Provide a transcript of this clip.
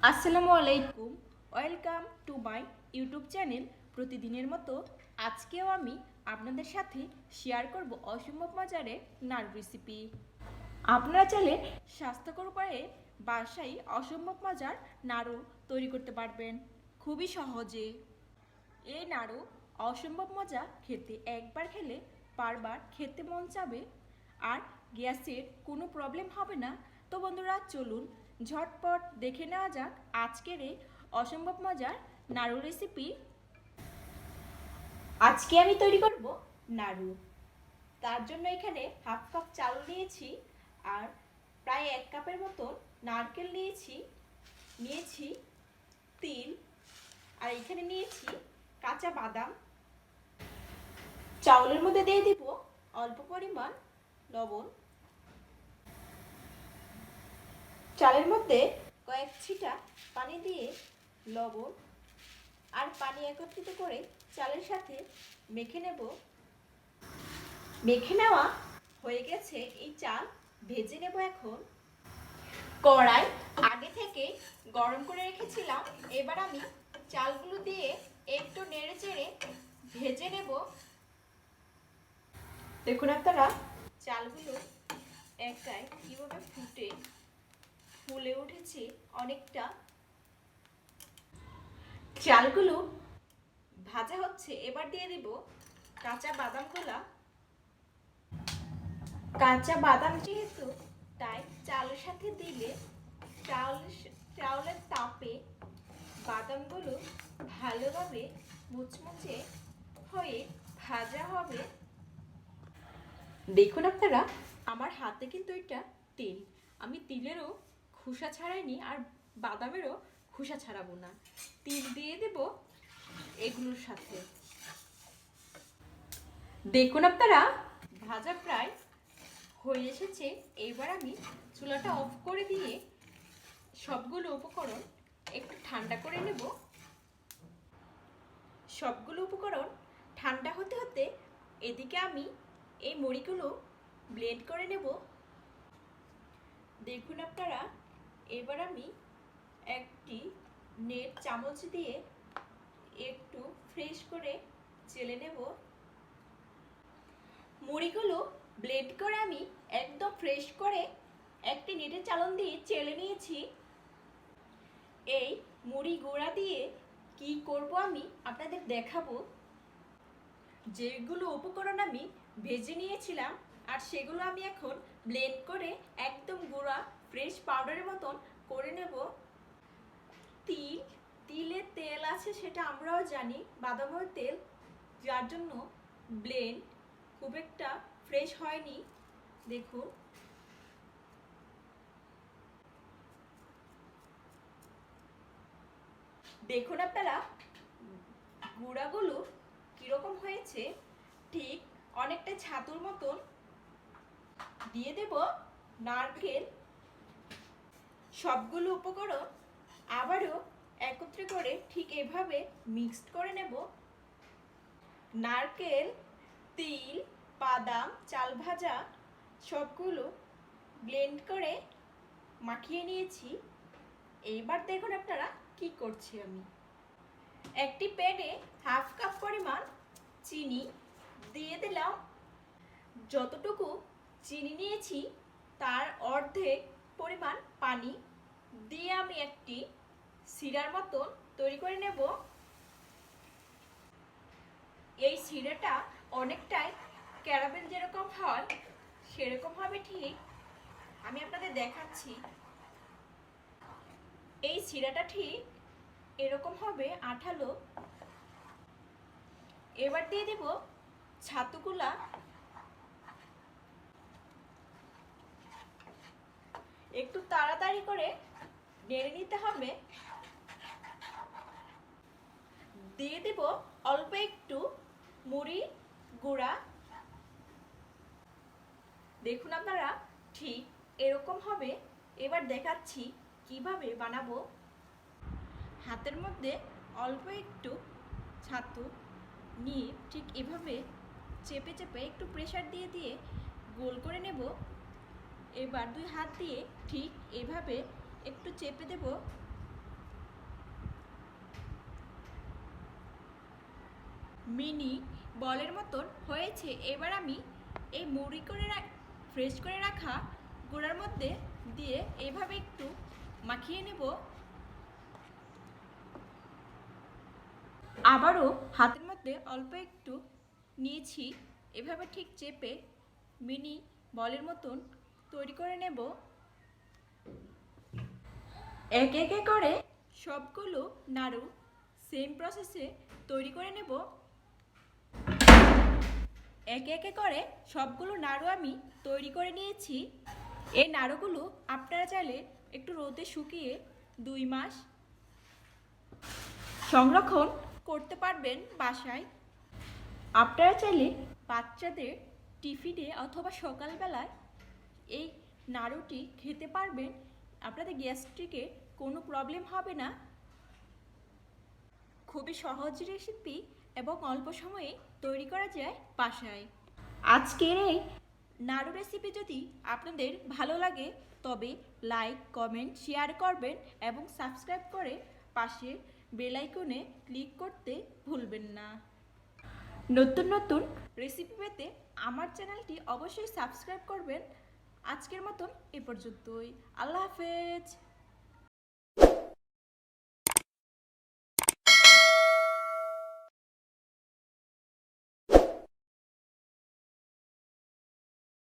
আসসালামুয়ালাইকুম, welcome to my YouTube channel. প্রতিদিনের মতো আজকেও আমি আপনাদের সাথে শেয়ার করব অসম্ভব মজারের নাড়ু রেসিপি। আপনারা চাইলে স্বাস্থ্যকর উপায়ে বাসায় অসম্ভব মজার নাড়ু তৈরি করতে পারবেন খুবই সহজে। এই নাড়ু অসম্ভব মজা, খেতে একবার খেলে বারবার খেতে মন চাবে, আর গ্যাসের কোনো প্রবলেম হবে না। তো বন্ধুরা, চলুন ঝটপট দেখে নেওয়া যাক আজকের এই অসম্ভব মজার নাড়ু রেসিপি। আজকে আমি তৈরি করব নাড়ু। তার জন্য এখানে হাফ কাপ চাল নিয়েছি, আর প্রায় 1 কাপের মতন নারকেল নিয়েছি তিল, আর এখানে নিয়েছি কাঁচা বাদাম। চাউলের মধ্যে দিয়ে দিব অল্প পরিমাণ লবণ, চালের মধ্যে কয়েক ছিটা পানি দিয়ে লবণ আর পানি একত্রিত করে চালের সাথে মেখে নেব। মেখে নেওয়া হয়ে গেছে, এই চাল ভেজে নেব। এখন কড়াই আগে থেকে গরম করে রেখেছিলাম, এবার আমি চালগুলো দিয়ে একটু নেড়ে চেড়ে ভেজে নেব। দেখুন আপনারা, চালগুলো একাই কিভাবে ফুলে উঠেছে অনেকটা। চালগুলো ভাজা হচ্ছে, এবার দিয়ে দেব কাঁচা বাদামগুলা। কাঁচা বাদাম যেহেতু, তাই চালের সাথে দিলে চাউলের তাপে বাদামগুলো ভালোভাবে মুচমুচে হয়ে ভাজা হবে। দেখুন আপনারা, আমার হাতে কিন্তু এটা তিল। আমি তিলেরও খোসা ছাড়াইনি, আর বাদামেরও খোসা ছাড়াবো না। তিল দিয়ে দেব এগুলোর সাথে। দেখুন আপনারা, ভাজা প্রায় হয়ে এসেছে। এবার আমি চুলাটা অফ করে দিয়ে সবগুলো উপকরণ একটু ঠান্ডা করে নেব। সবগুলো উপকরণ ঠান্ডা হতে হতে এদিকে আমি এই মুড়িগুলো ব্লেন্ড করে নেব। দেখুন আপনারা, এবার আমি একটি নেট চামচ দিয়ে একটু ফ্রেশ করে চেলে নেব। মুড়িগুলো ব্লেন্ড করে আমি একদম ফ্রেশ করে একটি নেটের চালন দিয়ে চেলে নিয়েছি। এই মুড়ি গুঁড়া দিয়ে কি করব আমি আপনাদের দেখাবো। যেগুলো উপকরণ আমি ভেজে নিয়েছিলাম, আর সেগুলো আমি এখন ব্লেন্ড করে একদম গুঁড়া ফ্রেশ পাউডারের মতন করে নেব। তিলে তেল আছে সেটা আমরাও জানি, বাদামের তেল, যার জন্য ব্লেন্ড খুব একটা ফ্রেশ হয়নি। দেখুন, দেখুন আপনারা গুঁড়াগুলো কিরকম হয়েছে, ঠিক অনেকটা ছাতুর মতন। দিয়ে দেব নারকেল। সবগুলো উপকরণ আবারও একত্রে করে ঠিক এভাবে মিক্সড করে নেব। নারকেল, তিল, বাদাম, চাল ভাজা সবগুলো ব্লেন্ড করে মাখিয়ে নিয়েছি। এইবার দেখুন আপনারা কি করছি আমি। একটি প্যানে হাফ কাপ পরিমাণ চিনি দিয়ে দিলাম। যতটুকু চিনি নিয়েছি তার অর্ধেক পরিমাণ পানি দিয়ে আমি একটি সিরার মতন তৈরি করে নেব। এই সিরাটা অনেকটাই ক্যারামেল যেরকম হয় সেরকম হবে। ঠিক আমি আপনাদের দেখাচ্ছি। এই সিরাটা ঠিক এরকম হবে, আঠালো। এবার দিয়ে দেব ছাতুগুলা। একটু তাড়াতাড়ি করে নেড়ে নিতে হবে। দিয়ে দেব অল্প একটু মুড়ি গুঁড়া। দেখুন আপনারা, ঠিক এরকম হবে। এবার দেখাচ্ছি কিভাবে বানাবো। হাতের মধ্যে অল্প একটু ছাতু নিয়ে ঠিক এভাবে চেপে চেপে একটু প্রেসার দিয়ে দিয়ে গোল করে নেব। এবার দুই হাত দিয়ে ঠিক এভাবে একটু চেপে দেব। মিনি বলের মতন হয়েছে। এবার আমি এই মুড়ি করে ফ্রেশ করে রাখা গুঁড়ার মধ্যে দিয়ে এভাবে একটু মাখিয়ে নেব। আবারও হাতের মধ্যে অল্প একটু নিয়েছি, এভাবে ঠিক চেপে মিনি বলের মতন তৈরি করে নেব। একে একে করে সবগুলো নাড়ু সেম প্রসেসে তৈরি করে নেব। একে একে করে সবগুলো নাড়ু আমি তৈরি করে নিয়েছি। এই নাড়ুগুলো আপনারা চাইলে একটু রোদে শুকিয়ে 2 মাস সংরক্ষণ করতে পারবেন বাসায়। আপনারা চাইলে বাচ্চাদের টিফিনে অথবা সকালবেলায় এই নাড়ুটি খেতে পারবেন। আপনাদের গ্যাস্ট্রিকে কোনো প্রবলেম হবে না। খুবই সহজ রেসিপি এবং অল্প সময়ে তৈরি করা যায় বাসায়। আজকের এই নাড়ু রেসিপি যদি আপনাদের ভালো লাগে তবে লাইক, কমেন্ট, শেয়ার করবেন এবং সাবস্ক্রাইব করে পাশে বেল আইকনে ক্লিক করতে ভুলবেন না। নতুন নতুন রেসিপি পেতে আমার চ্যানেলটি অবশ্যই সাবস্ক্রাইব করবেন। আজকের মতন এ পর্যন্তই। আল্লাহ হাফেজ।